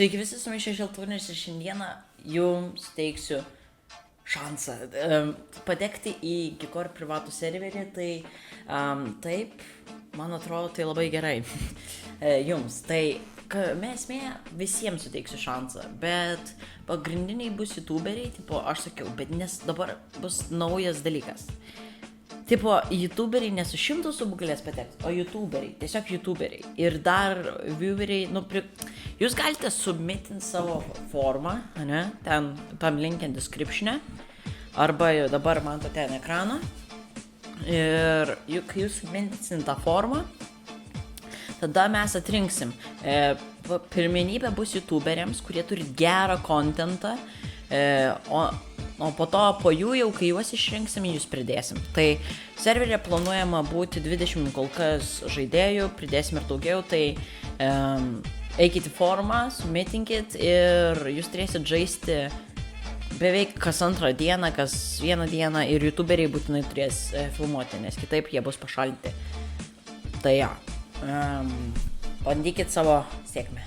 Sveiki visi, su jumis Šešėltūris ir šiandieną jums teiksiu šansą patekti į Gikor privatų serverį, tai taip, man atrodo, tai labai gerai jums. Tai esmė visiems suteiksiu šansą, bet pagrindiniai bus youtuberiai, tipo aš sakiau, bet nes dabar bus naujas dalykas. Tipo, youtuberiai ne su 100 subų galės patekti, o youtuberiai, tiesiog youtuberiai. Ir dar vieweriai, jūs galite submitinti savo formą, ne, ten, tam link in description'e, arba jau dabar matote ant ekrano. Ir kai jūs submitinsit tą formą, tada mes atrinksim. Pirmenybė bus youtuberiams, kurie turi gerą contentą, o po to, po jų jau, kai juos išrinksim, jūs pridėsim. Tai serverė planuojama būti 20 kol kas žaidėjų, pridėsim ir daugiau, tai eikit į formą, submitinkit ir jūs turėsit žaisti beveik kas antrą dieną, kas vieną dieną ir youtuberiai būtinai turės filmuoti, nes kitaip jie bus pašalinti. Tai bandykit savo sėkmę.